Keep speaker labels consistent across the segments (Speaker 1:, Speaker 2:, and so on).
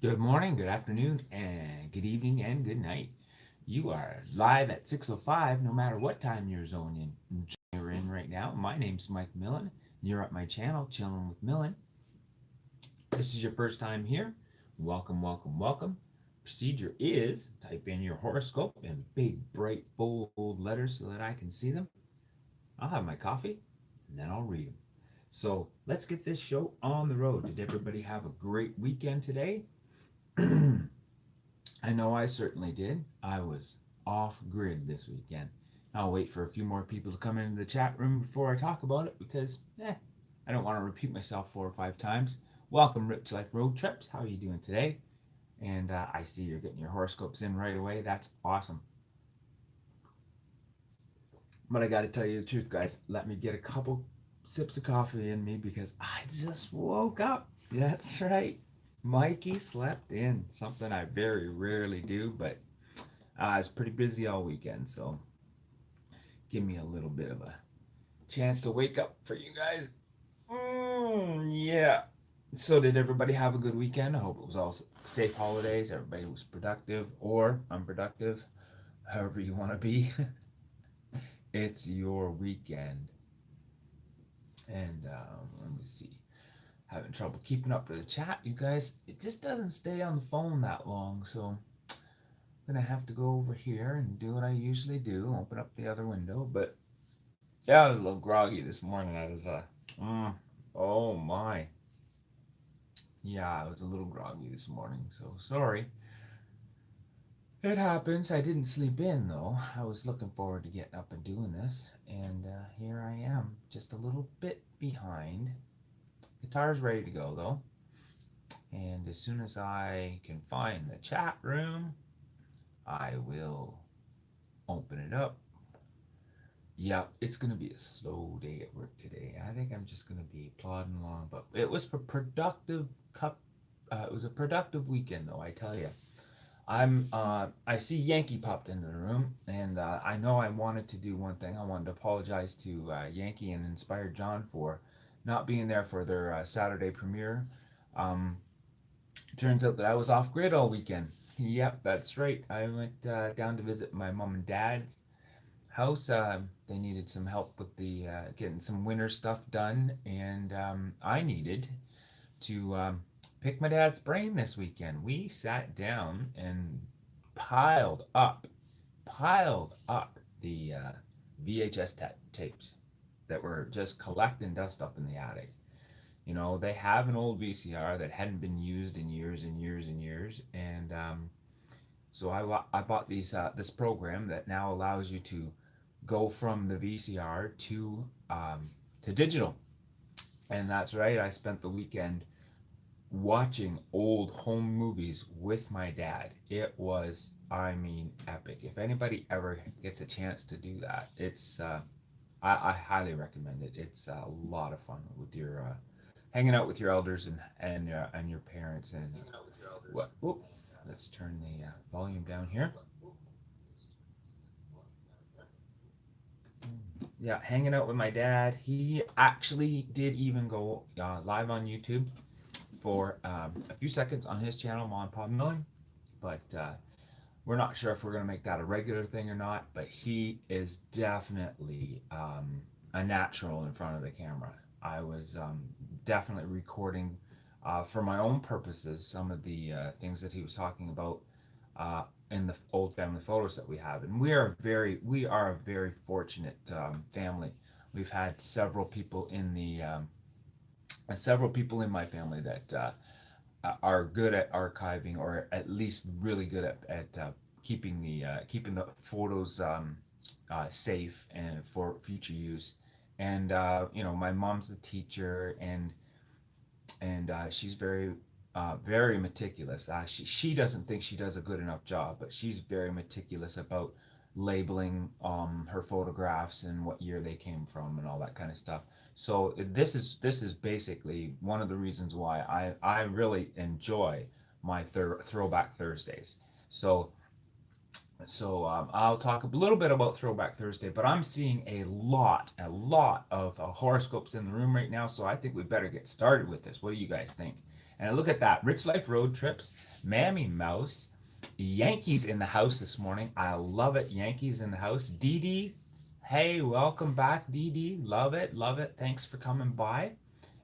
Speaker 1: Good morning, good afternoon, and good evening, and good night. You are live at 6:05, no matter what time you're in right now. My name's Mike Millen. You're at my channel, Chilling with Millen. This is your first time here. Welcome, welcome, welcome. Procedure is type in your horoscope in big, bright, bold letters so that I can see them. I'll have my coffee, and then I'll read them. So let's get this show on the road. Did everybody have a great weekend today? I know I certainly did. I was off grid this weekend. I'll wait for a few more people to come into the chat room before I talk about it because, I don't want to repeat myself 4 or 5 times. Welcome, Rich Life Road Trips. How are you doing today? And I see you're getting your horoscopes in right away. That's awesome. But I got to tell you the truth, guys. Let me get a couple sips of coffee in me because I just woke up. That's right. Mikey slept in, something I very rarely do, but I was pretty busy all weekend, so give me a little bit of a chance to wake up for you guys. Yeah. So, did everybody have a good weekend? I hope it was all safe holidays. Everybody was productive or unproductive, however you want to be. It's your weekend. And let me see. Having trouble keeping up to the chat, you guys. It just doesn't stay on the phone that long, so I'm gonna have to go over here and do what I usually do, open up the other window. But yeah, I was a little groggy this morning. Mm, oh my, yeah, I was a little groggy this morning. So sorry. It happens. I didn't sleep in though. I was looking forward to getting up and doing this, and here I am, just a little bit behind. Guitar's ready to go though, and as soon as I can find the chat room, I will open it up. Yeah, it's gonna be a slow day at work today. I think I'm just gonna be plodding along, but it was a productive cup. It was a productive weekend, though. I tell you, I see Yankee popped into the room, and I know I wanted to do one thing. I wanted to apologize to Yankee and Inspired John for not being there for their Saturday premiere. Um, Turns out that I was off grid all weekend. Yep, that's right. I went down to visit my mom and dad's house. They needed some help with the getting some winter stuff done, and I needed to pick my dad's brain this weekend. We sat down and piled up, piled up the VHS tapes that were just collecting dust up in the attic. You know, they have an old VCR that hadn't been used in years and years and years, and so I bought this program that now allows you to go from the VCR to digital. And that's right, I spent the weekend watching old home movies with my dad. It was, I mean, epic. If anybody ever gets a chance to do that, I highly recommend it. It's a lot of fun with your hanging out with your elders and your parents and what. Whoop, let's turn the volume down here. Yeah, hanging out with my dad. He actually did even go live on YouTube for a few seconds on his channel, Mom and Pop Milling. But we're not sure if we're going to make that a regular thing or not. But he is definitely a natural in front of the camera. I was definitely recording for my own purposes some of the things that he was talking about uh, in the old family photos that we have, and we are a very fortunate family. We've had several people in my family that are good at archiving, or at least really good at keeping the photos safe and for future use. And my mom's a teacher, and she's very meticulous. She doesn't think she does a good enough job, but she's very meticulous about labeling her photographs and what year they came from and all that kind of stuff. So this is basically one of the reasons why I really enjoy my Throwback Thursdays. So I'll talk a little bit about Throwback Thursday, but I'm seeing a lot of horoscopes in the room right now, so I think we better get started with this. What do you guys think? And look at that. Rich Life Road Trips, Mammy Mouse, Yankees in the house this morning. I love it. Yankees in the house. Dee Dee, hey, welcome back, Dee Dee. Love it, love it. Thanks for coming by.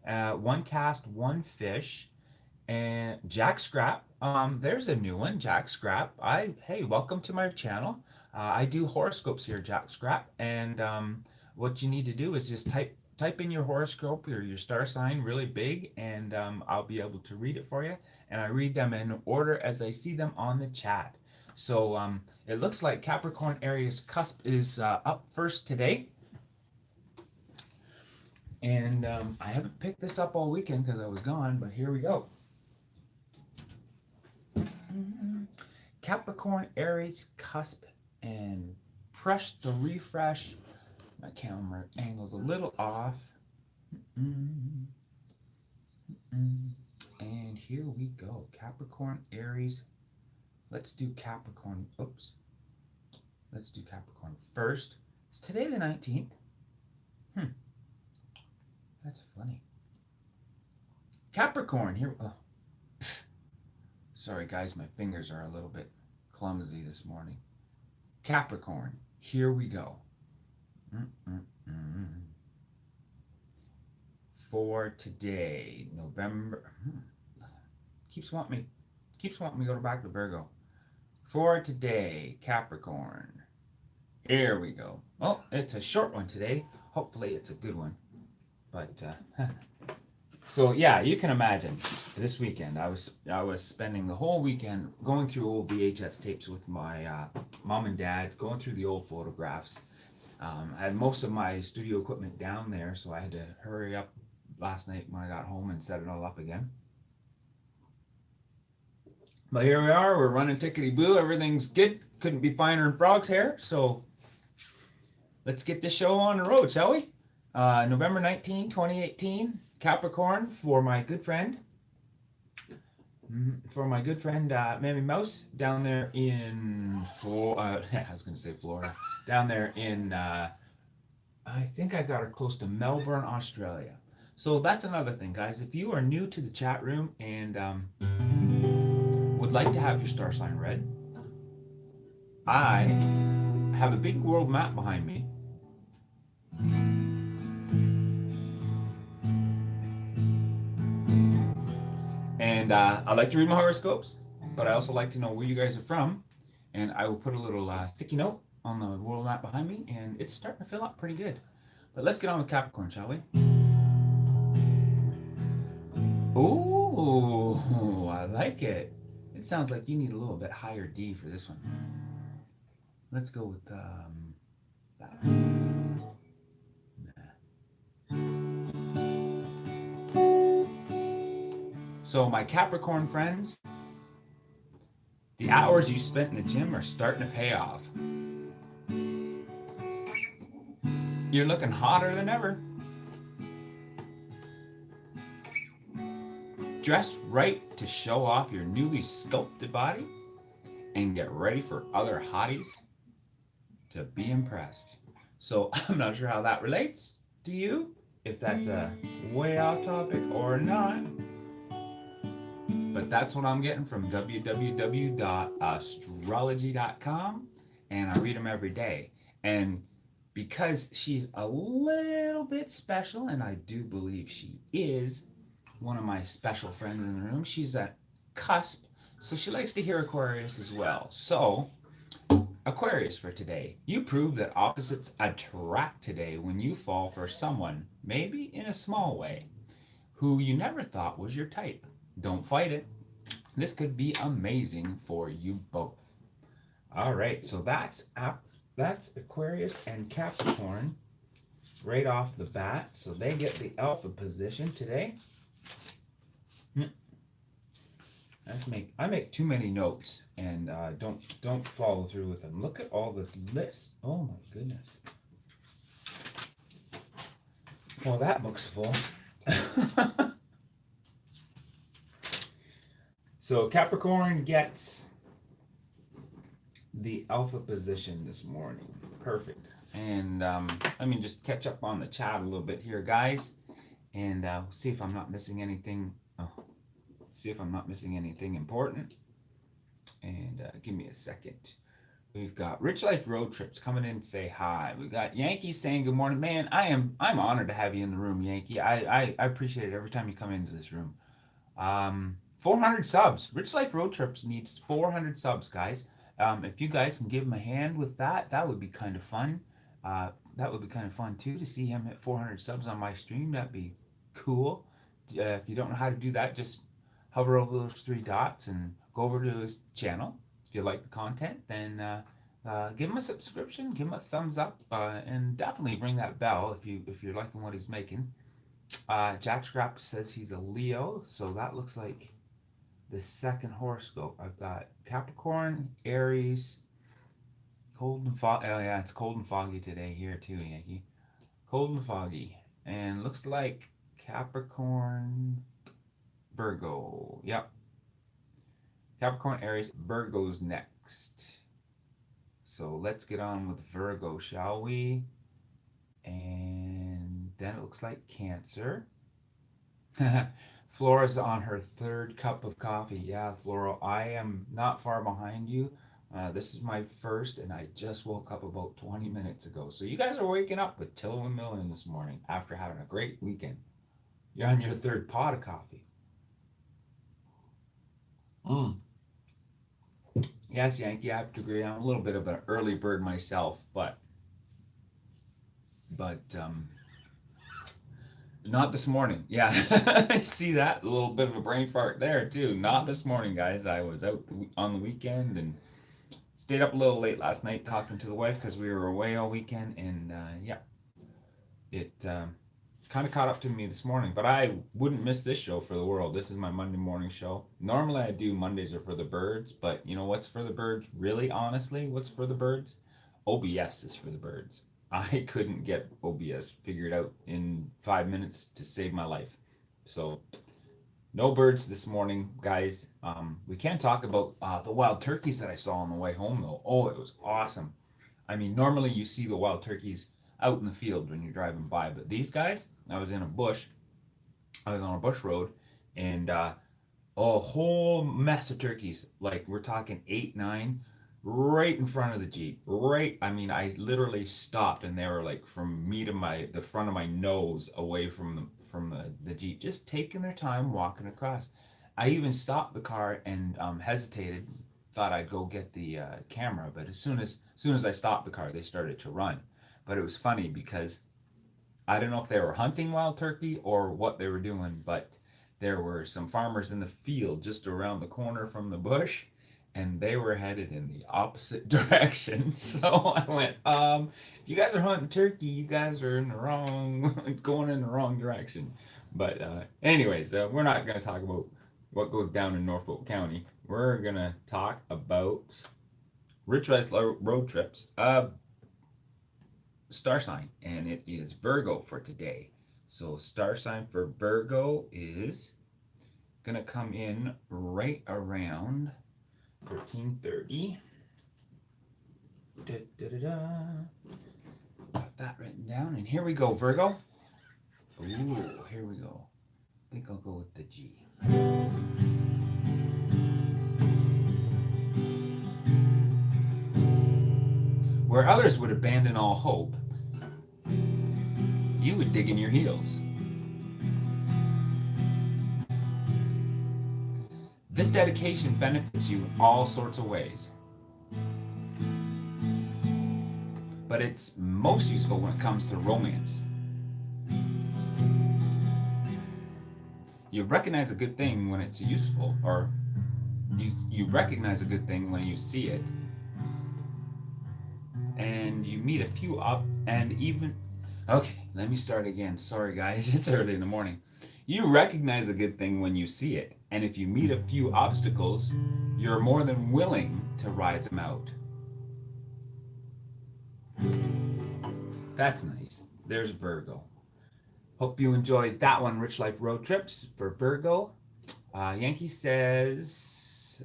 Speaker 1: One cast, one fish. And Jack Scrap, there's a new one, Jack Scrap. Hey, welcome to my channel. I do horoscopes here, Jack Scrap, and what you need to do is just type in your horoscope or your star sign really big, and I'll be able to read it for you. And I read them in order as I see them on the chat. So it looks like Capricorn Aries cusp is up first today. And I haven't picked this up all weekend because I was gone, but here we go. Capricorn Aries cusp, and press the refresh. My camera angle's a little off. And here we go. Capricorn Aries. Let's do Capricorn. Oops. Let's do Capricorn first. Is today the 19th? That's funny. Capricorn here. Oh. Sorry guys, my fingers are a little bit clumsy this morning. Capricorn, here we go. For today, November. Keeps wanting me to go back to Virgo. For today, Capricorn. Here we go. Oh, it's a short one today. Hopefully it's a good one. But so yeah, you can imagine this weekend I was spending the whole weekend going through old VHS tapes with my mom and dad, going through the old photographs. I had most of my studio equipment down there, so I had to hurry up last night when I got home and set it all up again. But here we are, we're running tickety-boo, everything's good. Couldn't be finer than frog's hair, so let's get this show on the road, shall we? November 19, 2018, Capricorn, for my good friend, Mammy Mouse, down there in I was going to say Florida, down there in, I think I got her close to Melbourne, Australia. So that's another thing, guys. If you are new to the chat room and would like to have your star sign read, I have a big world map behind me. And I like to read my horoscopes, but I also like to know where you guys are from. And I will put a little sticky note on the world map behind me, and it's starting to fill up pretty good. But let's get on with Capricorn, shall we? Ooh, I like it. It sounds like you need a little bit higher D for this one. Let's go with that one. So my Capricorn friends, the hours you spent in the gym are starting to pay off. You're looking hotter than ever. Dress right to show off your newly sculpted body and get ready for other hotties to be impressed. So I'm not sure how that relates to you, if that's a way off topic or not. But that's what I'm getting from www.astrology.com, and I read them every day. And because she's a little bit special, and I do believe she is one of my special friends in the room, she's at cusp, so she likes to hear Aquarius as well. So, Aquarius for today. You prove that opposites attract today when you fall for someone, maybe in a small way, who you never thought was your type. Don't fight it. This could be amazing for you both. All right, so that's Aquarius and Capricorn right off the bat. So they get the alpha position today. I make too many notes and don't follow through with them. Look at all the lists. Oh my goodness. Well, that book's full. So Capricorn gets the alpha position this morning. Perfect. And let me just catch up on the chat a little bit here, guys, and see if I'm not missing anything. Oh, See if I'm not missing anything important. And give me a second. We've got Rich Life Road Trips coming in to say hi. We've got Yankee saying good morning. Man, I'm honored to have you in the room, Yankee. I appreciate it every time you come into this room. 400 subs. Rich Life Road Trips needs 400 subs, guys. If you guys can give him a hand with that, that would be kind of fun. That would be kind of fun too to see him hit 400 subs on my stream. That'd be cool. If you don't know how to do that, just hover over those three dots and go over to his channel. If you like the content, then give him a subscription, give him a thumbs up, and definitely ring that bell if you're liking what he's making. Jack Scrap says he's a Leo, so that looks like the second horoscope. I've got Capricorn, Aries, cold and foggy. Oh yeah, it's cold and foggy today here too, Yankee. Cold and foggy, and looks like Capricorn, Virgo. Yep. Capricorn, Aries, Virgo's next. So let's get on with Virgo, shall we? And then it looks like Cancer. Flora's on her third cup of coffee. Yeah, Flora, I am not far behind you. This is my first, and I just woke up about 20 minutes ago. So you guys are waking up with Till and Millen this morning after having a great weekend. You're on your third pot of coffee. Yes, Yankee, I have to agree. I'm a little bit of an early bird myself, but not this morning. Yeah, I see that. A little bit of a brain fart there, too. Not this morning, guys. I was out on the weekend and stayed up a little late last night talking to the wife because we were away all weekend. And yeah, it kind of caught up to me this morning. But I wouldn't miss this show for the world. This is my Monday morning show. Normally I do Mondays are for the birds, but you know what's for the birds? Really, honestly, what's for the birds? OBS is for the birds. I couldn't get OBS figured out in 5 minutes to save my life. So no birds this morning, guys. We can't talk about the wild turkeys that I saw on the way home, though. Oh, it was awesome. I mean, normally you see the wild turkeys out in the field when you're driving by, but these guys, I was in a bush. I was on a bush road, and a whole mess of turkeys. Like we're talking 8, 9, right in front of the Jeep. Right, I mean, I literally stopped, and they were like from me to the front of my nose away from the Jeep, just taking their time walking across. I even stopped the car and hesitated, thought I'd go get the camera, but as soon as I stopped the car, they started to run. But it was funny because I don't know if they were hunting wild turkey or what they were doing, but there were some farmers in the field just around the corner from the bush, and they were headed in the opposite direction. So I went, if you guys are hunting turkey, you guys are in the wrong, going in the wrong direction. But anyways, we're not going to talk about what goes down in Norfolk County. We're going to talk about Rich Rice Road Trips. Star sign, and it is Virgo for today. So star sign for Virgo is gonna come in right around 13:30. Got that written down, and here we go, Virgo. Ooh, here we go. I think I'll go with the G. Where others would abandon all hope, you would dig in your heels. This dedication benefits you in all sorts of ways, but it's most useful when it comes to romance. You recognize a good thing when it's useful, or you recognize a good thing when you see it, and you meet a few up and even okay, let me start again. Sorry guys, it's early in the morning. You recognize a good thing when you see it, and if you meet a few obstacles, you're more than willing to ride them out. That's nice. There's Virgo. Hope you enjoyed that one, Rich Life Road Trips for Virgo. Yankee says,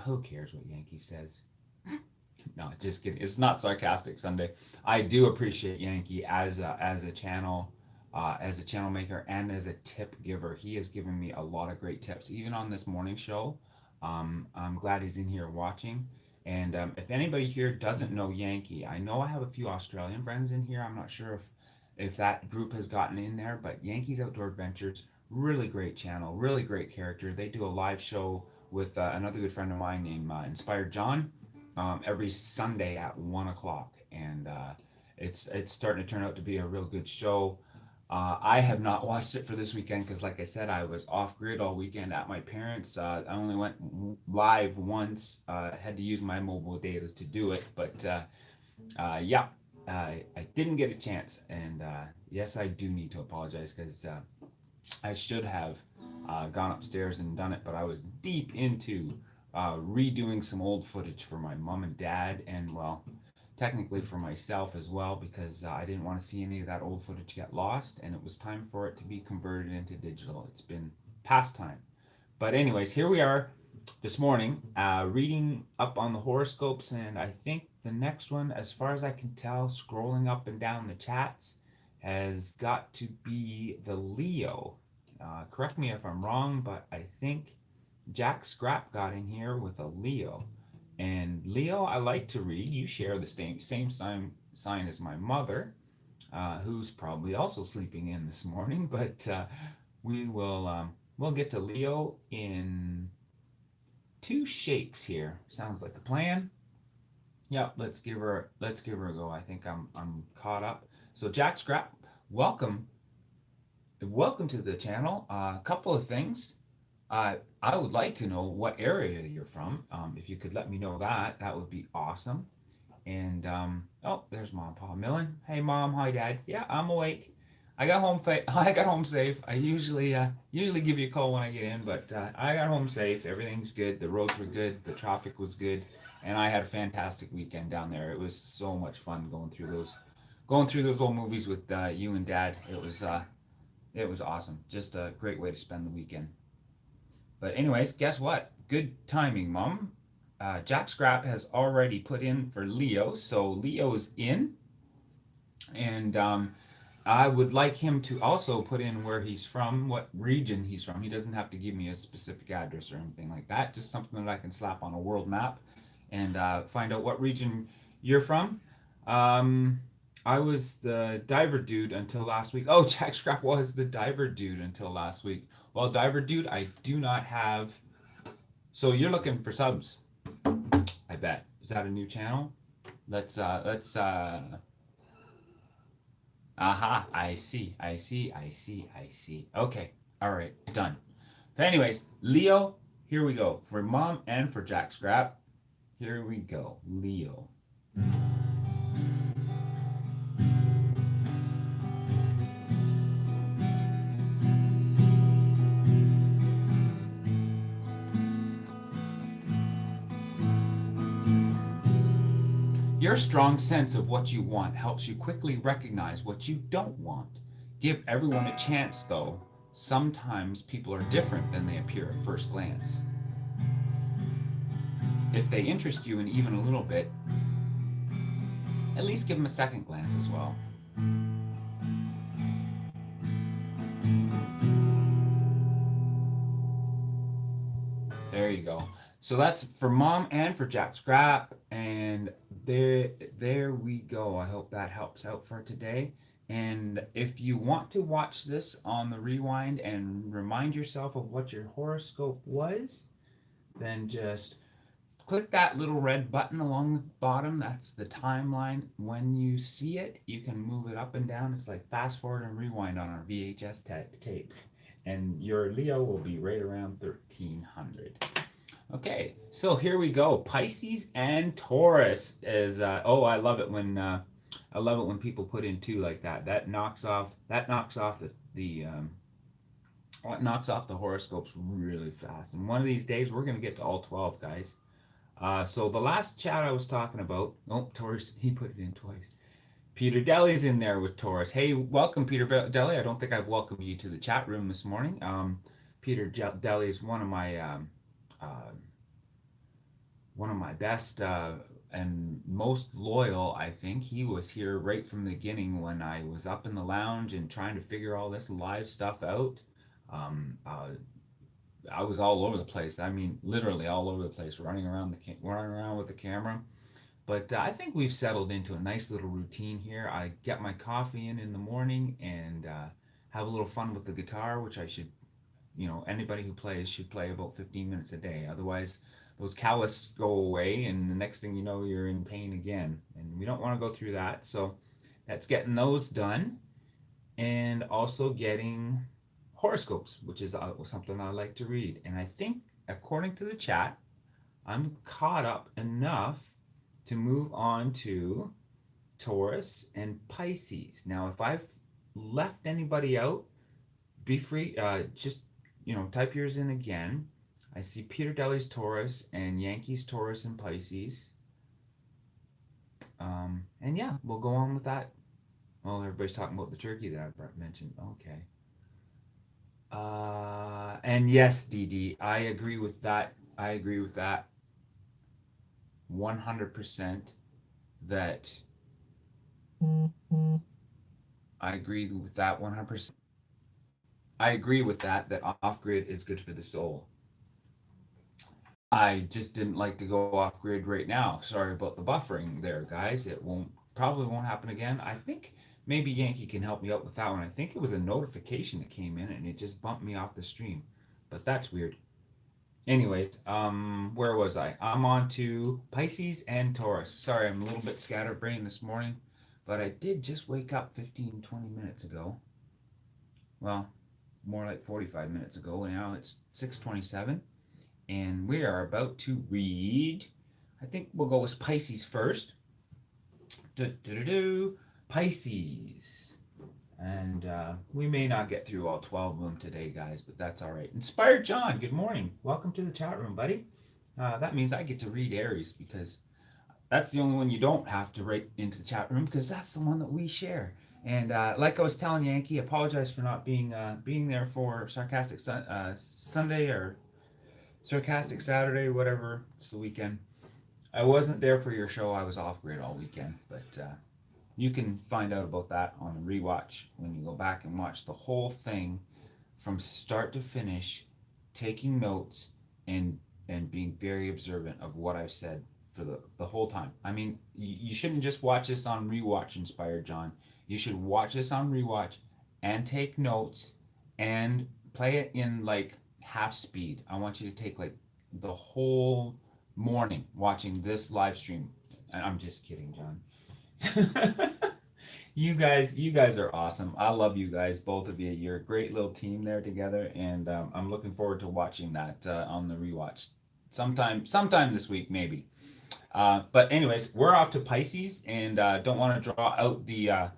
Speaker 1: who cares what Yankee says? No, just kidding. It's not sarcastic Sunday. I do appreciate Yankee as a channel as a channel maker and as a tip giver. He has given me a lot of great tips, even on this morning show. I'm glad he's in here watching. And if anybody here doesn't know Yankee, I know I have a few Australian friends in here. I'm not sure if that group has gotten in there, but Yankee's Outdoor Adventures, really great channel, really great character. They do a live show with another good friend of mine named Inspired John every Sunday at 1 o'clock, and it's starting to turn out to be a real good show. I have not watched it for this weekend because, like I said, I was off grid all weekend at my parents'. I only went live once. Had to use my mobile data to do it, but yeah, I didn't get a chance. And yes, I do need to apologize because I should have gone upstairs and done it, but I was deep into redoing some old footage for my mom and dad, and well, technically for myself as well, because I didn't want to see any of that old footage get lost, and it was time for it to be converted into digital. It's been past time. But anyways, here we are this morning, reading up on the horoscopes, and I think the next one, as far as I can tell, scrolling up and down the chats, has got to be the Leo. Correct me if I'm wrong, but I think Jack Scrap got in here with a Leo. And Leo, I like to read. You share the same sign as my mother, who's probably also sleeping in this morning. But we'll get to Leo in 2 shakes here. Sounds like a plan. Yep, let's give her a go. I think I'm caught up. So Jack Scrap, welcome to the channel. A couple of things. I would like to know what area you're from. If you could let me know that would be awesome. And oh, there's Mom, Pa. Millen. Hey, Mom. Hi, Dad. Yeah, I'm awake. I got home. I got home safe. I usually give you a call when I get in, but I got home safe. Everything's good. The roads were good. The traffic was good, and I had a fantastic weekend down there. It was so much fun going through those old movies with you and Dad. It was awesome. Just a great way to spend the weekend. But anyways, guess what? Good timing, Mom. Jack Scrap has already put in for Leo, so Leo's in. And I would like him to also put in where he's from, what region he's from. He doesn't have to give me a specific address or anything like that, just something that I can slap on a world map and find out what region you're from. I was the diver dude until last week. Oh, Jack Scrap was the diver dude until last week. Well, diver dude, I do not have. So you're looking for subs, I bet. Is that a new channel? Let's aha, I see. Okay, all right, done. But anyways, Leo, here we go. For Mom and for Jack Scrap, here we go. Leo. Your strong sense of what you want helps you quickly recognize what you don't want. Give everyone a chance, though. Sometimes people are different than they appear at first glance. If they interest you in even a little bit, at least give them a second glance as well. There you go. So that's for Mom and for Jack Scrap, and there we go. I hope that helps out for today. And if you want to watch this on the rewind and remind yourself of what your horoscope was, then just click that little red button along the bottom. That's the timeline. When you see it, you can move it up and down. It's like fast forward and rewind on our VHS tape. And your Leo will be right around 1300. Okay, so here we go. Pisces and Taurus is oh, I love it when people put in 2 like that. That knocks off the horoscopes really fast. And one of these days we're gonna get to all 12, guys. So the last chat I was talking about, oh, Taurus, he put it in twice. Peter Deli's in there with Taurus. Hey, welcome, Peter Deli. I don't think I've welcomed you to the chat room this morning. Peter Deli is one of my best and most loyal. I think he was here right from the beginning when I was up in the lounge and trying to figure all this live stuff out. Um, uh, I was all over the place. I mean, literally all over the place, running around with the camera. But I think we've settled into a nice little routine here. I get my coffee in the morning and have a little fun with the guitar, which I should, anybody who plays should play about 15 minutes a day. Otherwise, those callus go away, and the next thing you know, you're in pain again. And we don't want to go through that. So that's getting those done, and also getting horoscopes, which is something I like to read. And I think, according to the chat, I'm caught up enough to move on to Taurus and Pisces. Now, if I've left anybody out, be free. Just type yours in again. I see Peter Deli's Taurus and Yankees Taurus and Pisces. And yeah, we'll go on with that. Well, everybody's talking about the turkey that I mentioned. Okay. And yes, DD, I agree with that. I agree with that 100%. That I agree with that 100%. I agree with that off grid is good for the soul. I just didn't like to go off grid right now. Sorry about the buffering there, guys. It probably won't happen again. I think maybe Yankee can help me out with that one. I think it was a notification that came in and it just bumped me off the stream. But that's weird. Anyways, where was I? I'm on to Pisces and Taurus. Sorry, I'm a little bit scatterbrained this morning, but I did just wake up 15, 20 minutes ago. Well, more like 45 minutes ago. Now it's 6:27, and we are about to read. I think we'll go with Pisces first. Pisces. And we may not get through all 12 of them today, guys, but that's all right. Inspired John, good morning. Welcome to the chat room, buddy. That means I get to read Aries because that's the only one you don't have to write into the chat room because that's the one that we share. And like I was telling Yankee, apologize for not being there for Sarcastic Sunday or Sarcastic Saturday, whatever. It's the weekend. I wasn't there for your show. I was off grid all weekend, but you can find out about that on the rewatch when you go back and watch the whole thing from start to finish, taking notes and being very observant of what I've said for the whole time. I mean, you shouldn't just watch this on rewatch, Inspired John. You should watch this on rewatch and take notes and play it in like half speed. I want you to take like the whole morning watching this live stream. I'm just kidding, John. You guys are awesome. I love you guys, both of you. You're a great little team there together, and I'm looking forward to watching that on the rewatch sometime this week maybe. But anyways, we're off to Pisces, and don't want to draw out the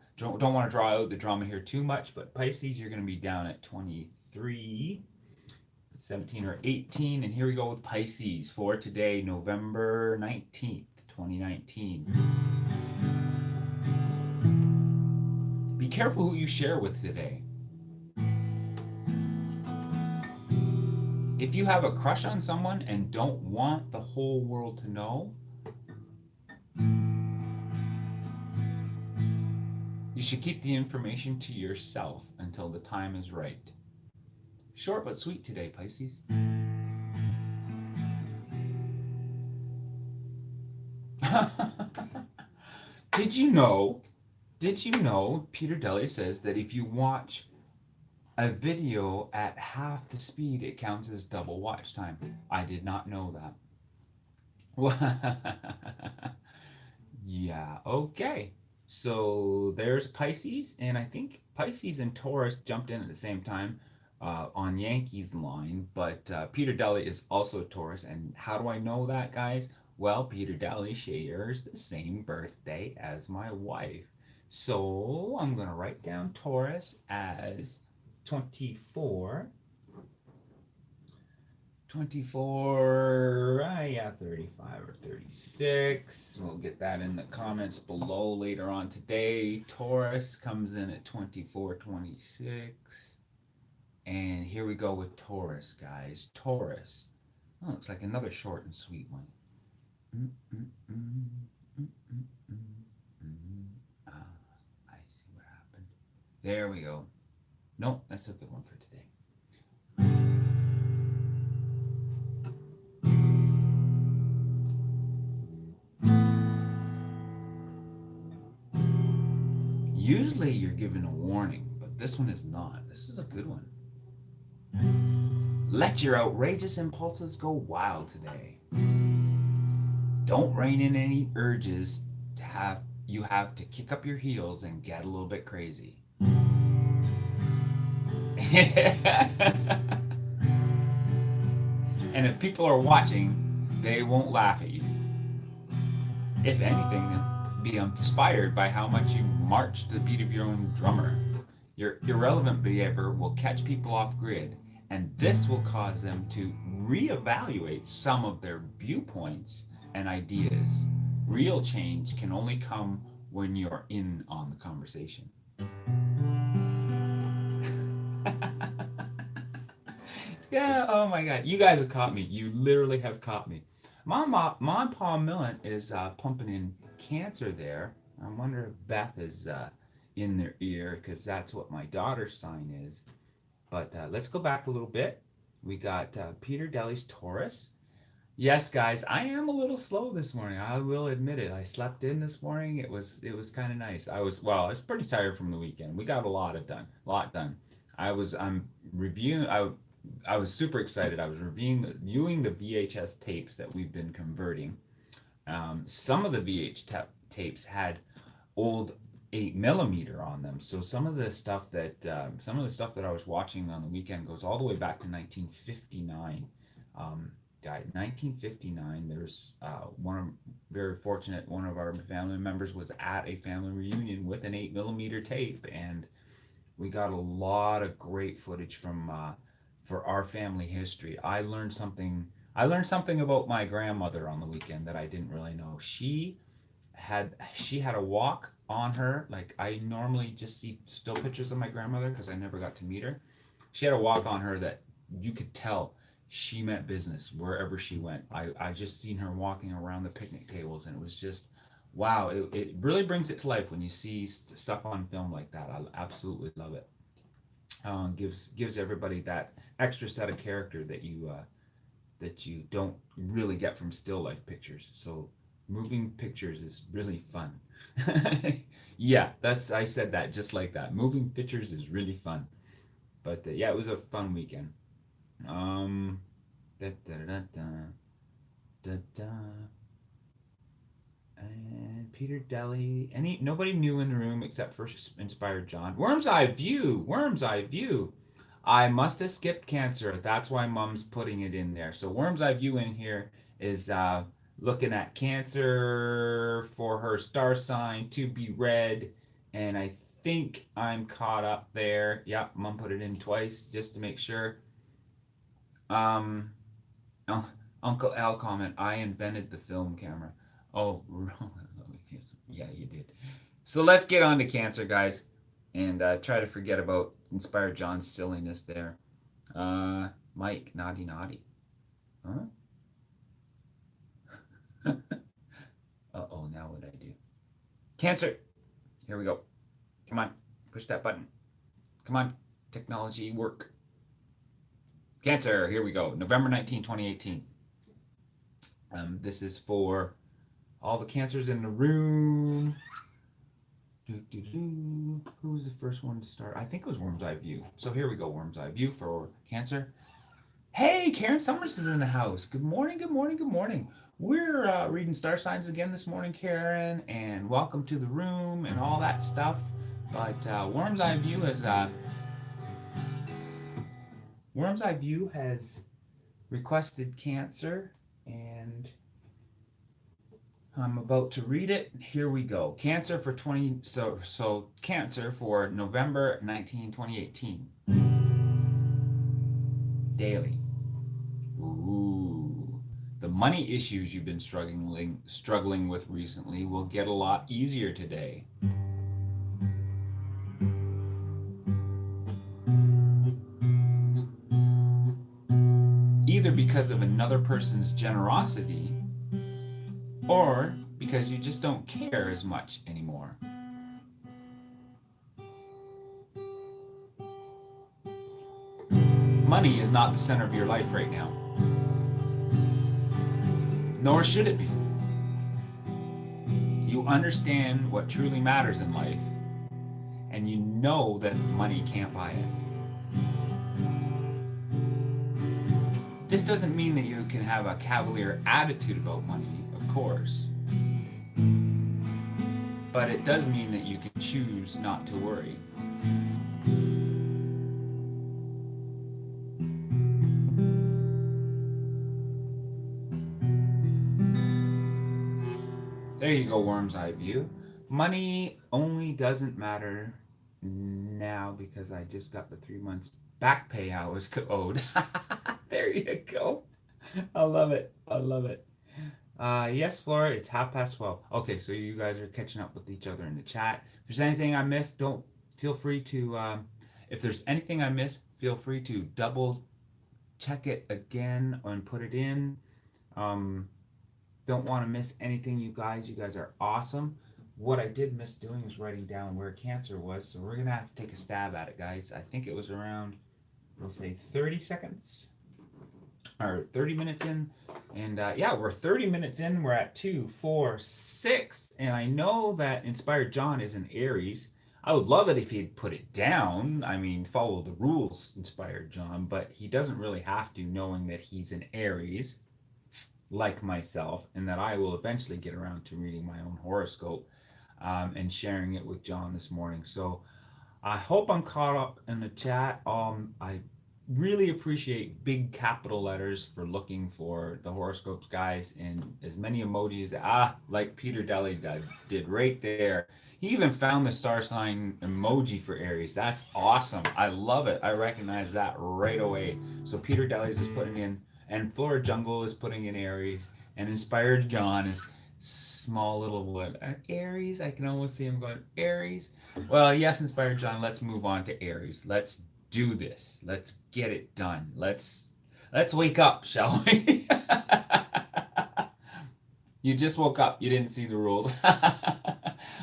Speaker 1: drama here too much. But Pisces, you're going to be down at 23, 17, or 18, and here we go with Pisces for today, November 19th, 2019. Be careful who you share with today. If you have a crush on someone and don't want the whole world to know, you should keep the information to yourself until the time is right. Short but sweet today, Pisces. Did you know Peter Deli says that if you watch a video at half the speed, it counts as double watch time? I did not know that. Yeah, okay. So there's Pisces, and I think Pisces and Taurus jumped in at the same time on Yankees line, but Peter Deli is also Taurus. And how do I know that, guys? Well, Peter Deli shares the same birthday as my wife. So I'm going to write down Taurus as 24. 24, yeah, 35 or 36. We'll get that in the comments below later on today. Taurus comes in at 24, 26. And here we go with Taurus, guys. Taurus. Oh, looks like another short and sweet one. mm, mm, mm, mm, mm, mm, mm. Ah, I see what happened. There we go. Nope, that's a good one for today. Usually you're given a warning, but this one is not. This is a good one. Let your outrageous impulses go wild today. Don't rein in any urges to have you have to kick up your heels and get a little bit crazy. And if people are watching, they won't laugh at you. If anything, be inspired by how much you march to the beat of your own drummer. Your irrelevant behavior will catch people off grid, and this will cause them to reevaluate some of their viewpoints and ideas. Real change can only come when you're in on the conversation. Yeah, oh my god. You guys have caught me. You literally have caught me. Mom Pa Millen is pumping in Cancer there. I wonder if Beth is in their ear because that's what my daughter's sign is. But let's go back a little bit. We got Peter Deli's Taurus. Yes, guys, I am a little slow this morning. I will admit it. I slept in this morning. It was kind of nice. I was pretty tired from the weekend. We got a lot done. I'm reviewing. I was super excited. I was viewing the VHS tapes that we've been converting. Some of the tapes had old 8 millimeter on them. So some of the stuff that I was watching on the weekend goes all the way back to 1959. Died in 1959. There's very fortunate. One of our family members was at a family reunion with an 8 millimeter tape, and we got a lot of great footage from for our family history. I learned something about my grandmother on the weekend that I didn't really know. She had a walk on her. Like, I normally just see still pictures of my grandmother because I never got to meet her. She had a walk on her that you could tell she meant business wherever she went. I just seen her walking around the picnic tables, and it was just wow. It really brings it to life when you see stuff on film like that. I absolutely love it. Gives everybody that extra set of character that you don't really get from still life pictures. So moving pictures is really fun. Yeah, I said that just like that. Moving pictures is really fun. But yeah, it was a fun weekend. Da, da, da, da, da, da. And Peter Deli. Nobody new in the room except for Inspired John. Worm's Eye View. Worm's Eye View. I must have skipped Cancer. That's why Mom's putting it in there. So Worm's Eye View in here is looking at Cancer for her star sign to be read, and I think I'm caught up there. Yep, Mom put it in twice just to make sure. Um, Uncle Al comment, I invented the film camera. Oh, yeah, you did. So let's get on to Cancer, guys, and try to forget about Inspired John's silliness there. Mike, naughty, naughty. Huh? Uh-oh, now what I do? Cancer! Here we go. Come on, push that button. Come on, technology, work. Cancer, here we go. November 19, 2018. This is for all the Cancers in the room. Who was the first one to start? I think it was Worm's Eye View. So here we go, Worm's Eye View for Cancer. Hey, Karen Summers is in the house. Good morning, good morning, good morning. We're reading star signs again this morning, Karen, and welcome to the room and all that stuff. But Worm's Eye View has requested Cancer, and I'm about to read it. Here we go. Cancer for Cancer for November 19, 2018. Daily. Ooh. The money issues you've been struggling with recently will get a lot easier today. Either because of another person's generosity or because you just don't care as much anymore. Money is not the center of your life right now, nor should it be. You understand what truly matters in life, and you know that money can't buy it. This doesn't mean that you can have a cavalier attitude about money, of course, but it does mean that you can choose not to worry. There you go, worm's eye view. Money only doesn't matter now because I just got the 3 months back pay I was owed. There you go. I love it. I love it. Yes, Flora, it's 12:30. Okay, so you guys are catching up with each other in the chat. If there's anything I missed, don't feel free to. If there's anything I missed, feel free to double check it again and put it in. Um, don't want to miss anything, you guys. You guys are awesome. What I did miss doing is writing down where Cancer was, so we're gonna have to take a stab at it, guys. I think it was around, we'll say 30 seconds or 30 minutes in. And yeah, we're 30 minutes in. We're at 2, 4, 6. And I know that Inspired John is an Aries. I would love it if he'd put it down. I mean, follow the rules, Inspired John, but he doesn't really have to, knowing that he's an Aries, like myself, and that I will eventually get around to reading my own horoscope and sharing it with John this morning. So I hope I'm caught up in the chat. I really appreciate big capital letters for looking for the horoscopes, guys, and as many emojis like Peter Deli did right there. He even found the star sign emoji for Aries. That's awesome. I love it. I recognize that right away. So Peter Deli's is putting in, and Flora Jungle is putting in Aries, and Inspired John is small little wood. Aries, I can almost see him going, Aries. Well, yes, Inspired John, let's move on to Aries. Let's do this. Let's get it done. Let's wake up, shall we? You just woke up. You didn't see the rules.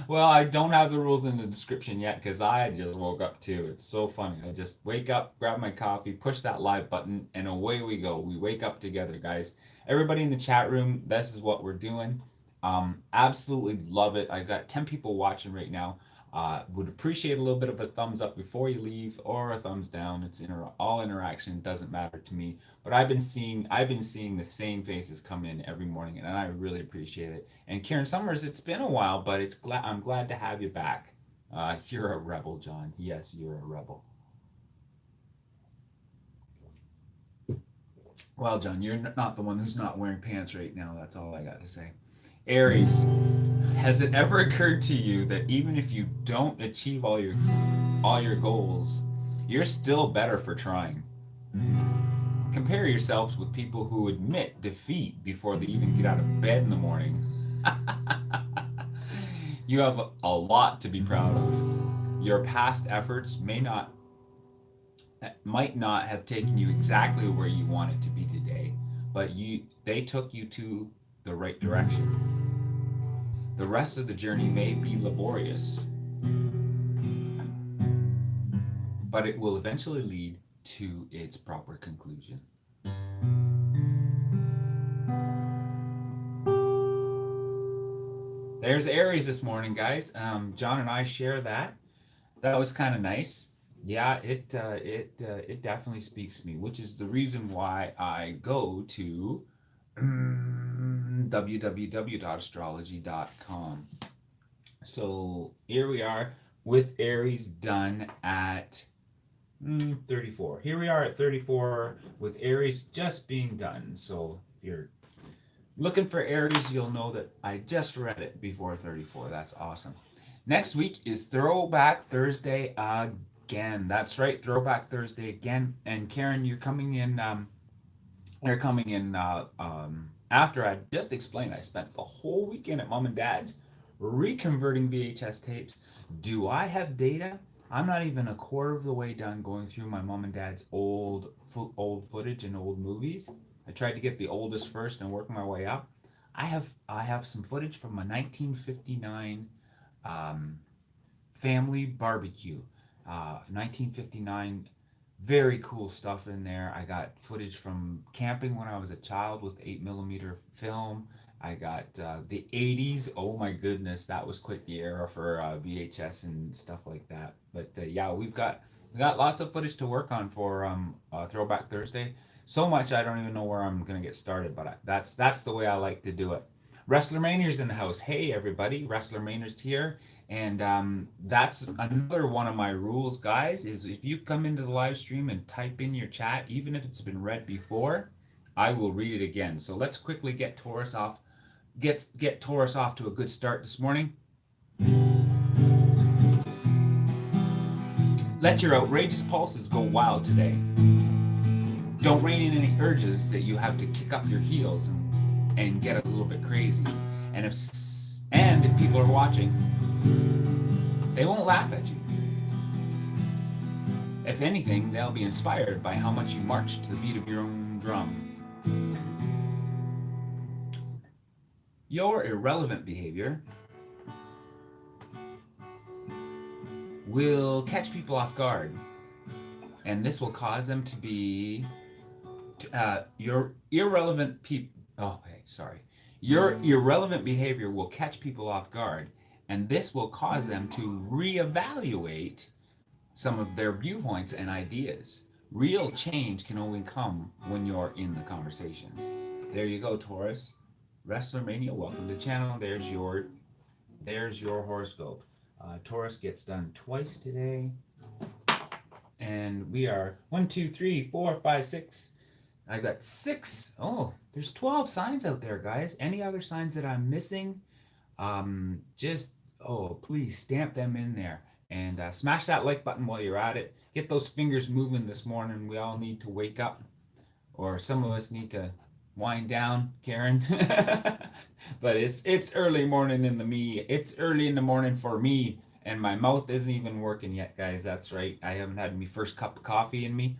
Speaker 1: Well, I don't have the rules in the description yet because I just woke up too. It's so funny. I just wake up, grab my coffee, push that live button, and away we go. We wake up together, guys. Everybody in the chat room, this is what we're doing. Absolutely love it. I've got 10 people watching right now. Would appreciate a little bit of a thumbs up before you leave, or a thumbs down. It's all interaction. Doesn't matter to me. But I've been seeing the same faces come in every morning, and I really appreciate it. And Karen Summers, it's been a while, but I'm glad to have you back. You're a rebel, John. Yes, you're a rebel. Well, John, you're not the one who's not wearing pants right now. That's all I got to say. Aries, has it ever occurred to you that even if you don't achieve all your goals, you're still better for trying? Compare yourselves with people who admit defeat before they even get out of bed in the morning. You have a lot to be proud of. Your past efforts might not have taken you exactly where you wanted to be today, but they took you to the right direction. The rest of the journey may be laborious, but it will eventually lead to its proper conclusion. There's Aries this morning, guys. John and I share that. That was kind of nice. Yeah, it definitely speaks to me, which is the reason why I go to www.astrology.com. So here we are with Aries done at 34. Here we are at 34 with Aries just being done. So if you're looking for Aries, you'll know that I just read it before 34. That's awesome. Next week is Throwback Thursday again. That's right, Throwback Thursday again. And Karen, you're coming in. After I just explained. I spent the whole weekend at Mom and Dad's reconverting VHS tapes. Do I have data? I'm not even a quarter of the way done going through my Mom and Dad's old footage and old movies. I tried to get the oldest first and work my way up. I have some footage from a 1959 um, family barbecue. 1959, very cool stuff in there. I got footage from camping when I was a child with 8mm film. I got the 80s. Oh my goodness, that was quite the era for VHS and stuff like that. But yeah, we got lots of footage to work on for Throwback Thursday. So much I don't even know where I'm gonna get started, but that's the way I like to do it. Wrestler Maynard's in the house. Hey everybody, Wrestler Maynard's here. And that's another one of my rules, guys, is if you come into the live stream and type in your chat, even if it's been read before, I will read it again. So let's quickly get Taurus off, get Taurus off to a good start this morning. Let your outrageous pulses go wild today. Don't rein in any urges that you have to kick up your heels and get a little bit crazy. And if people are watching, they won't laugh at you. If anything, they'll be inspired by how much you march to the beat of your own drum. Your irrelevant behavior will catch people off guard, and this will cause them to be your irrelevant people. Oh, hey, sorry. Your irrelevant behavior will catch people off guard, and this will cause them to reevaluate some of their viewpoints and ideas. Real change can only come when you're in the conversation. There you go, Taurus. Wrestler Mania, welcome to the channel. There's your horoscope. Taurus gets done twice today. And we are 1, 2, 3, 4, 5, 6. I got 6. Oh, there's 12 signs out there, guys. Any other signs that I'm missing? Please stamp them in there. And smash that like button while you're at it. Get those fingers moving this morning. We all need to wake up. Or some of us need to wind down, Karen. But it's early morning in the me. It's early in the morning for me. And my mouth isn't even working yet, guys. That's right. I haven't had my first cup of coffee in me.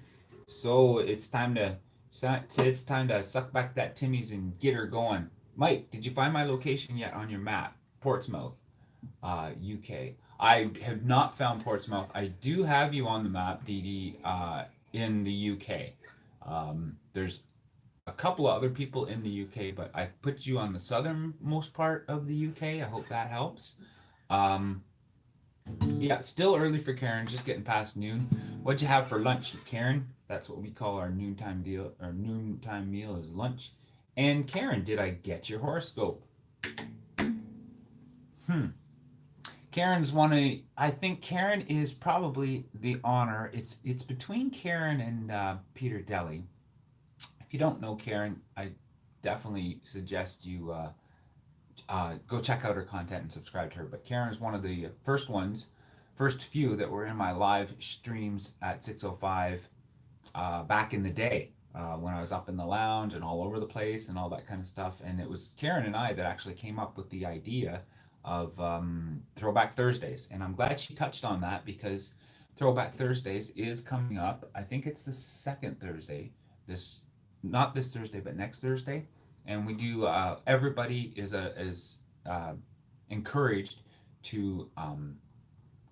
Speaker 1: So it's time to suck back that Timmy's and get her going. Mike, did you find my location yet on your map? Portsmouth, UK. I have not found Portsmouth. I do have you on the map, Dee Dee, in the UK. There's a couple of other people in the UK, but I put you on the southernmost part of the UK. I hope that helps. Yeah, still early for Karen, just getting past noon. What'd you have for lunch, Karen? That's what we call our noontime deal. Our noontime meal is lunch. And Karen, did I get your horoscope? Karen's I think Karen is probably the honor. It's between Karen and Peter Deli. If you don't know Karen, I definitely suggest you go check out her content and subscribe to her. But Karen is one of the first few that were in my live streams at 6:05 back in the day when I was up in the lounge and all over the place and all that kind of stuff. And it was Karen and I that actually came up with the idea of Throwback Thursdays. And I'm glad she touched on that because Throwback Thursdays is coming up. I think it's the second Thursday. Not this Thursday, but next Thursday. And we do. Everybody is encouraged to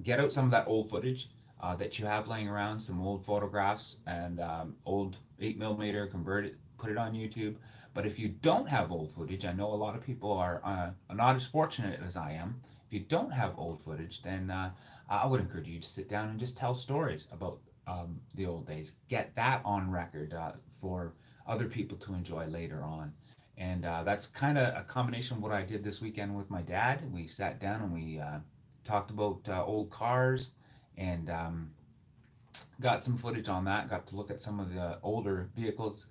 Speaker 1: get out some of that old footage that you have laying around, some old photographs and old 8mm, convert it, put it on YouTube. But if you don't have old footage, I know a lot of people are not as fortunate as I am. If you don't have old footage, then I would encourage you to sit down and just tell stories about the old days. Get that on record for other people to enjoy later on. And that's kind of a combination of what I did this weekend with my dad. We sat down and we talked about old cars and got some footage on that. Got to look at some of the older vehicles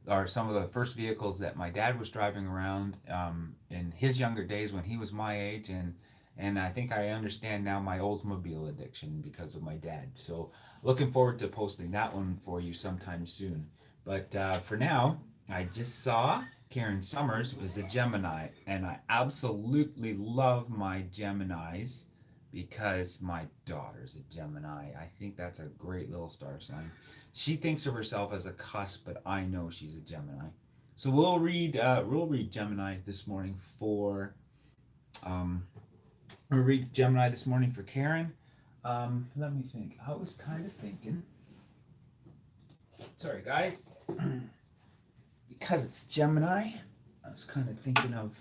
Speaker 1: or some of the first vehicles that my dad was driving around in his younger days when he was my age. And I think I understand now my Oldsmobile addiction because of my dad. So looking forward to posting that one for you sometime soon. But for now, I just saw Karen Summers was a Gemini, and I absolutely love my Geminis because my daughter's a Gemini. I think that's a great little star sign. She thinks of herself as a cusp, but I know she's a Gemini. So we'll read Gemini this morning for we'll read Gemini this morning for Karen. Let me think. I was kind of thinking. Sorry, guys. Because it's Gemini, I was kind of thinking of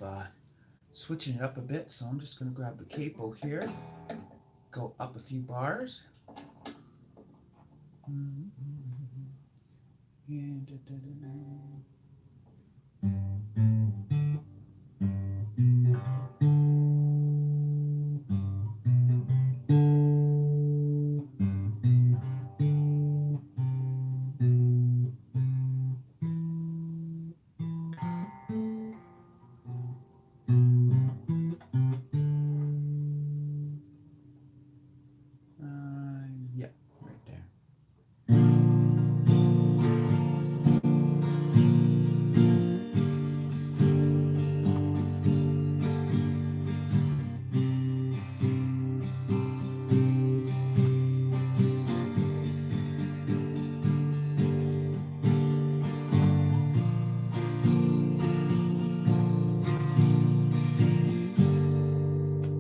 Speaker 1: switching it up a bit. So I'm just going to grab the capo here, go up a few bars. Yeah, right there.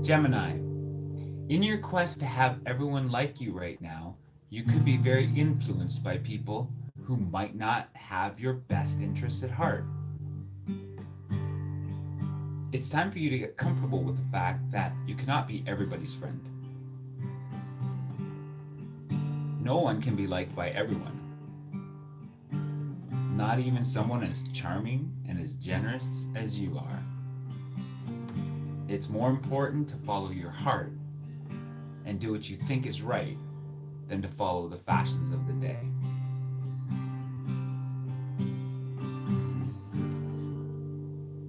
Speaker 1: Gemini, in your quest to have everyone like you right now, you could be very influenced by people who might not have your best interests at heart. It's time for you to get comfortable with the fact that you cannot be everybody's friend. No one can be liked by everyone. Not even someone as charming and as generous as you are. It's more important to follow your heart and do what you think is right than to follow the fashions of the day.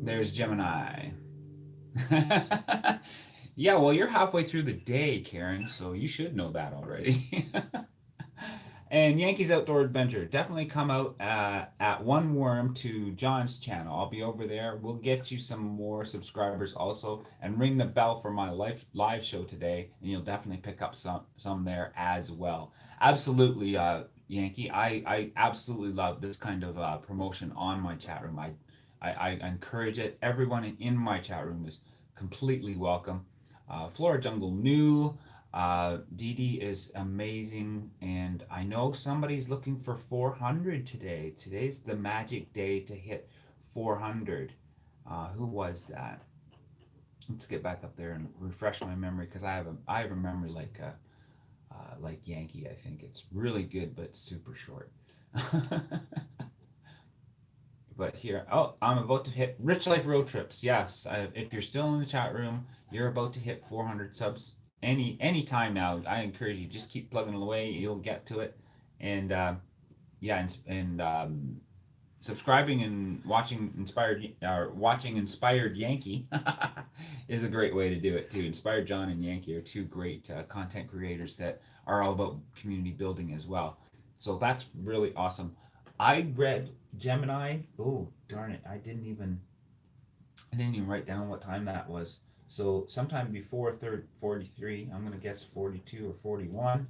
Speaker 1: There's Gemini. Yeah, well, you're halfway through the day, Karen, so you should know that already. And Yankees Outdoor Adventure, definitely come out at One Worm to John's channel. I'll be over there. We'll get you some more subscribers also, and ring the bell for my live show today, and you'll definitely pick up some there as well. Absolutely, Yankee. I absolutely love this kind of promotion on my chat room. I encourage it. Everyone in my chat room is completely welcome. Flora Jungle New. Dee Dee is amazing, and I know somebody's looking for 400 today. Today's the magic day to hit 400. Who was that? Let's get back up there and refresh my memory, because I have a memory like Yankee. I think it's really good but super short. But here, oh, I'm about to hit Rich Life Road Trips. Yes, if you're still in the chat room, you're about to hit 400 subs any time now. I encourage you, just keep plugging away. You'll get to it, and yeah, and subscribing and watching Inspired Yankee is a great way to do it too. Inspired John and Yankee are two great content creators that are all about community building as well. So that's really awesome. I read Gemini. Oh darn it! I didn't even write down what time that was. So sometime before 43, I'm gonna guess 42 or 41.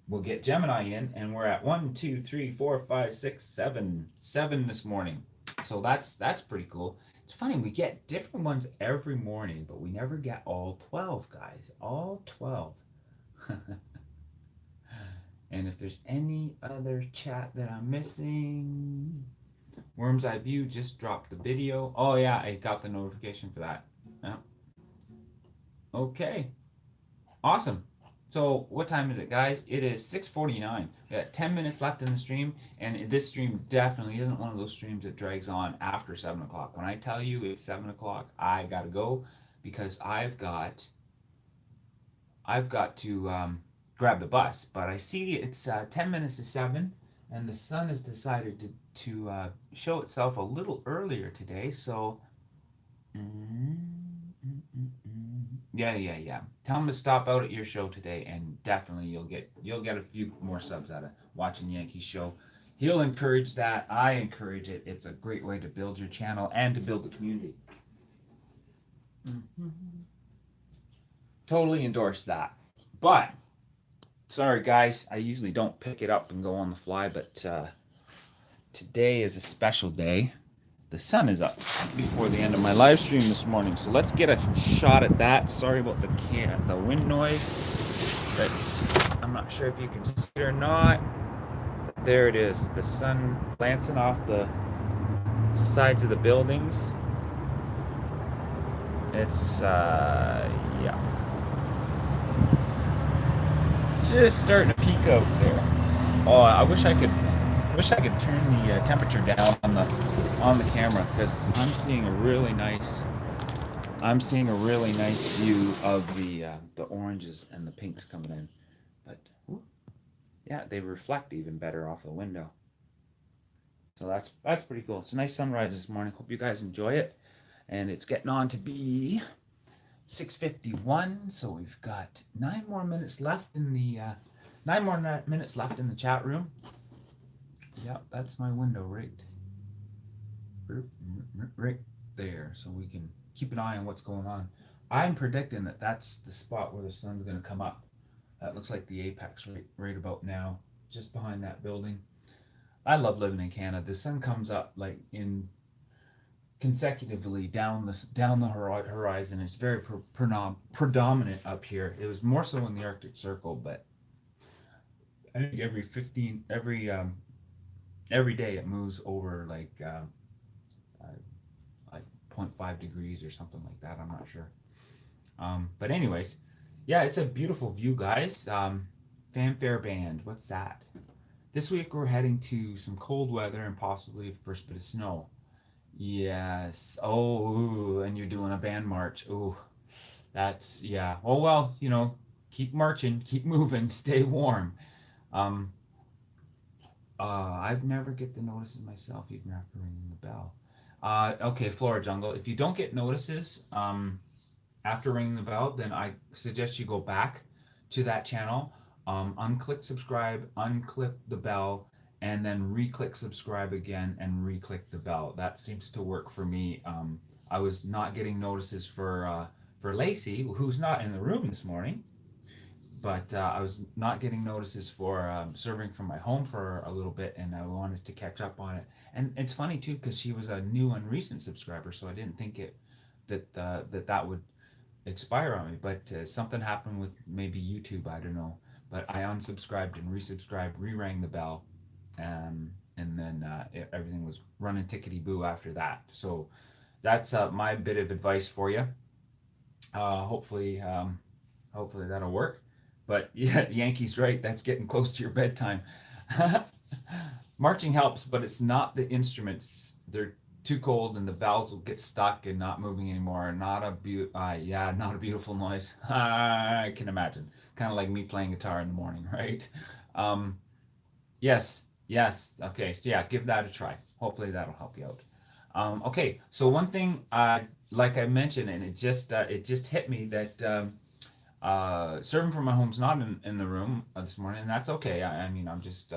Speaker 1: We'll get Gemini in, and we're at 1, 2, 3, 4, 5, 6, 7, 7 this morning. So that's pretty cool. It's funny, we get different ones every morning, but we never get all 12, guys. All 12. And if there's any other chat that I'm missing, Worm's Eye View just dropped the video. Oh yeah, I got the notification for that. Yeah. Okay, awesome. So what time is it, guys? It is 6:49. We got 10 minutes left in the stream, and this stream definitely isn't one of those streams that drags on after 7 o'clock. When I tell you it's 7 o'clock, I gotta go, because I've got to grab the bus. But I see it's 10 minutes to 7, and the sun has decided to show itself a little earlier today. So. Yeah. Tell him to stop out at your show today, and definitely you'll get a few more subs out of watching Yankee's show. He'll encourage that. I encourage it. It's a great way to build your channel and to build the community. Totally endorse that. But sorry, guys, I usually don't pick it up and go on the fly, but today is a special day. the sun is up before the end of my live stream this morning. So let's get a shot at that. Sorry about the wind noise, but I'm not sure if you can see it or not. But there it is, the sun glancing off the sides of the buildings. It's yeah, just starting to peak out there. Oh, I wish I could turn the temperature down on the camera, because I'm seeing a really nice view of the oranges and the pinks coming in. But yeah, they reflect even better off the window. So that's pretty cool. It's a nice sunrise this morning. Hope you guys enjoy it. And it's getting on to be 6:51, so we've got 9 more minutes left in the chat room. Yeah, that's my window right there, so we can keep an eye on what's going on. I'm predicting that that's the spot where the sun's going to come up. That looks like the apex right about now, just behind that building. I love living in Canada. The sun comes up like in consecutively down the horizon. It's very predominant up here. It was more so in the Arctic Circle, but I think every day it moves over like 0.5 degrees or something like that. I'm not sure. But anyways, yeah, it's a beautiful view, guys. Fanfare band, what's that? This week we're heading to some cold weather and possibly a first bit of snow. Yes. Oh, ooh, and you're doing a band march. Ooh, that's, yeah. Oh, well, keep marching, keep moving, stay warm. I've never get the notices myself, even after ringing the bell. Okay, Flora Jungle, if you don't get notices after ringing the bell, then I suggest you go back to that channel, unclick subscribe, unclick the bell, and then re-click subscribe again and re-click the bell. That seems to work for me. I was not getting notices for Lacey, who's not in the room this morning, but I was not getting notices for serving from my home for a little bit, and I wanted to catch up on it. And it's funny too, because she was a new and recent subscriber, so I didn't think that would expire on me. But something happened with maybe YouTube, I don't know. But I unsubscribed and resubscribed, re-rang the bell, and then everything was running tickety-boo after that. So that's my bit of advice for you. Hopefully that'll work. But yeah, Yankee's right. That's getting close to your bedtime. Marching helps, but it's not the instruments. They're too cold, and the valves will get stuck and not moving anymore. Not a beautiful noise. I can imagine. Kind of like me playing guitar in the morning, right? Yes. Okay, so yeah, give that a try. Hopefully that'll help you out. Okay, so one thing, like I mentioned, and it just hit me that serving from my home's not in the room this morning, and that's okay. I mean, I'm just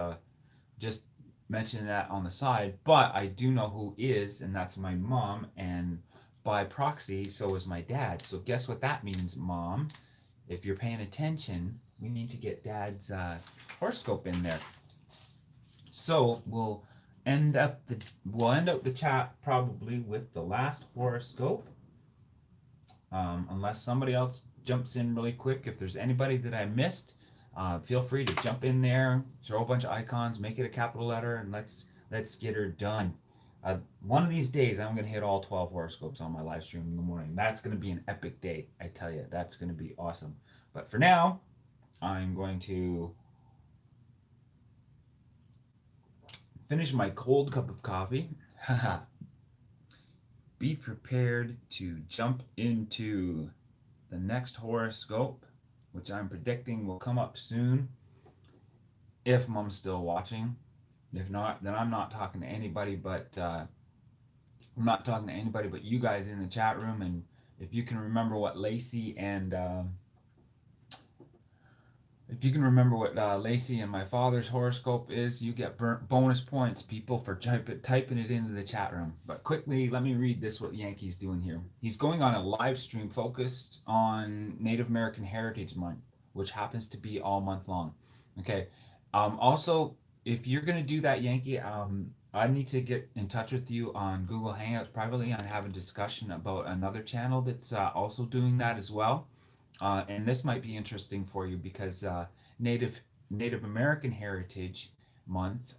Speaker 1: mentioning that on the side, but I do know who is, and that's my mom, and by proxy, so is my dad. So guess what that means, Mom? If you're paying attention, we need to get Dad's horoscope in there. So we'll end out the chat probably with the last horoscope, unless somebody else jumps in really quick. If there's anybody that I missed, feel free to jump in there, throw a bunch of icons, make it a capital letter, and let's get her done. One of these days, I'm going to hit all 12 horoscopes on my live stream in the morning. That's going to be an epic day, I tell you. That's going to be awesome. But for now, I'm going to finish my cold cup of coffee. Be prepared to jump into the next horoscope, which I'm predicting will come up soon, if Mom's still watching. If not, then I'm not talking to anybody but you guys in the chat room. And if you can remember what Lacey and my father's horoscope is, you get bonus points, people, for typing it into the chat room. But quickly, let me read this, what Yankee's doing here. He's going on a live stream focused on Native American Heritage Month, which happens to be all month long. Okay. Also, if you're going to do that, Yankee, I need to get in touch with you on Google Hangouts privately and have a discussion about another channel that's also doing that as well. And this might be interesting for you because Native Native American Heritage Month,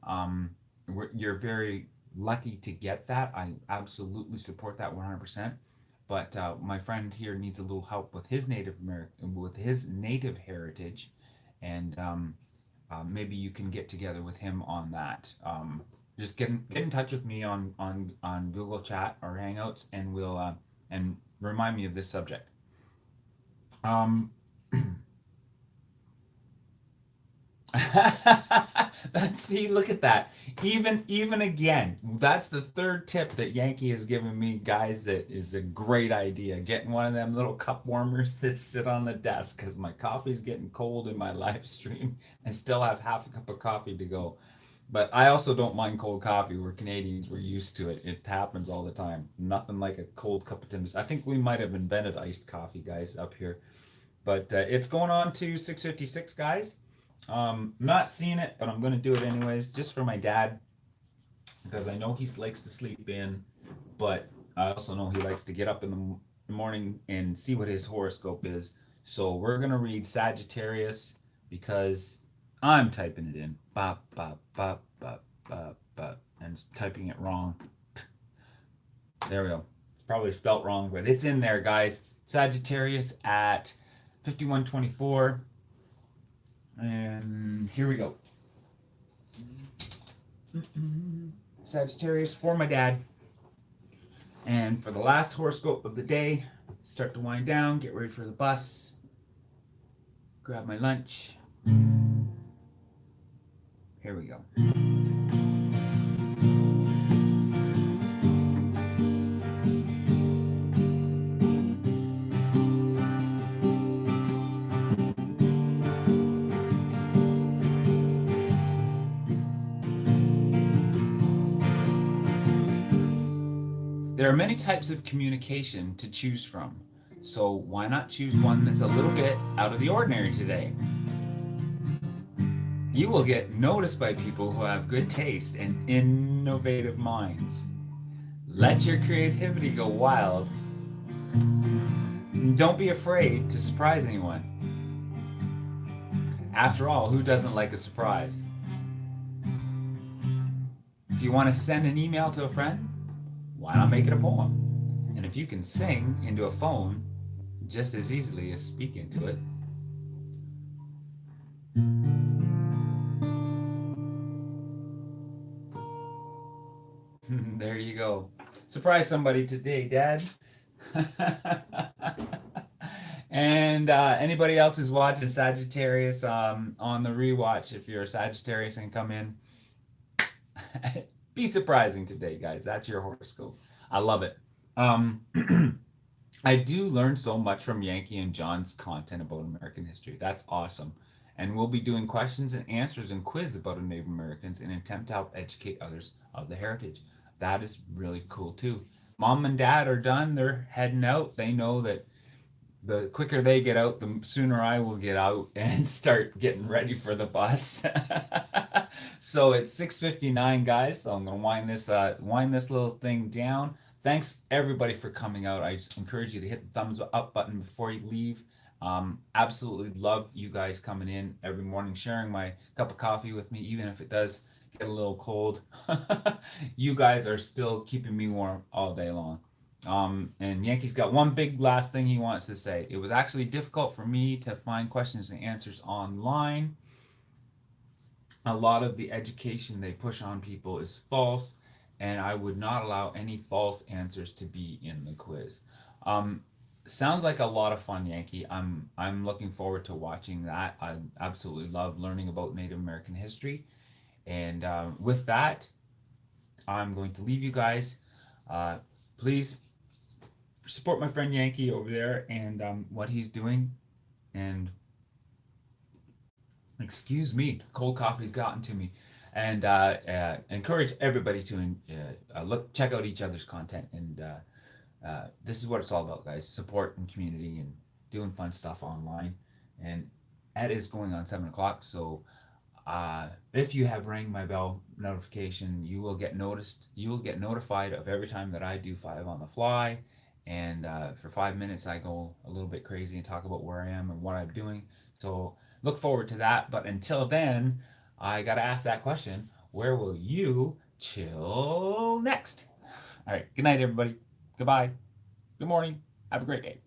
Speaker 1: you're very lucky to get that. I absolutely support that 100%. But my friend here needs a little help with his native heritage, and maybe you can get together with him on that. Just get in touch with me on Google Chat or Hangouts, and we'll and remind me of this subject. Um, see, look at that. Even again, that's the third tip that Yankee has given me, guys. That is a great idea. Getting one of them little cup warmers that sit on the desk because my coffee's getting cold in my live stream. I still have half a cup of coffee to go. But I also don't mind cold coffee. We're Canadians. We're used to it. It happens all the time. Nothing like a cold cup of Timbers. I think we might have invented iced coffee, guys, up here. But it's going on to 6:56, guys. Not seeing it, but I'm gonna do it anyways, just for my dad, because I know he likes to sleep in, but I also know he likes to get up in the morning and see what his horoscope is. So we're gonna read Sagittarius because I'm typing it in, and typing it wrong. There we go. It's probably spelt wrong, but it's in there, guys. Sagittarius at 5124. And here we go. Sagittarius for my dad. And for the last horoscope of the day, start to wind down, get ready for the bus, grab my lunch. Here we go. There are many types of communication to choose from, so why not choose one that's a little bit out of the ordinary today? You will get noticed by people who have good taste and innovative minds. Let your creativity go wild. Don't be afraid to surprise anyone. After all, who doesn't like a surprise? If you want to send an email to a friend, why not make it a poem? And if you can sing into a phone just as easily as speak into it, there you go. Surprise somebody today, Dad. And anybody else who's watching Sagittarius on the rewatch, if you're a Sagittarius and come in, be surprising today, guys. That's your horoscope. I love it. I do learn so much from Yankee and John's content about American history. That's awesome. And we'll be doing questions and answers and quiz about Native Americans in an attempt to help educate others of the heritage. That is really cool too. Mom and Dad are done. They're heading out. They know that the quicker they get out, the sooner I will get out and start getting ready for the bus. So it's 6:59, guys. So I'm gonna wind this little thing down. Thanks everybody for coming out. I just encourage you to hit the thumbs up button before you leave. Absolutely love you guys coming in every morning, sharing my cup of coffee with me, even if it does get a little cold. You guys are still keeping me warm all day long. And Yankee's got one big last thing he wants to say. It was actually difficult for me to find questions and answers online. A lot of the education they push on people is false, and I would not allow any false answers to be in the quiz. Sounds like a lot of fun, Yankee. I'm looking forward to watching that. I absolutely love learning about Native American history. And with that, I'm going to leave you guys. Please support my friend Yankee over there and what he's doing. And excuse me, cold coffee's gotten to me. And encourage everybody to check out each other's content. And this is what it's all about, guys. Support and community and doing fun stuff online. And Ed is going on 7 o'clock, so If you have rang my bell notification, you will get noticed. You will get notified of every time that I do 5 on the fly. And for 5 minutes, I go a little bit crazy and talk about where I am and what I'm doing. So look forward to that. But until then, I got to ask that question: where will you chill next? All right. Good night, everybody. Goodbye. Good morning. Have a great day.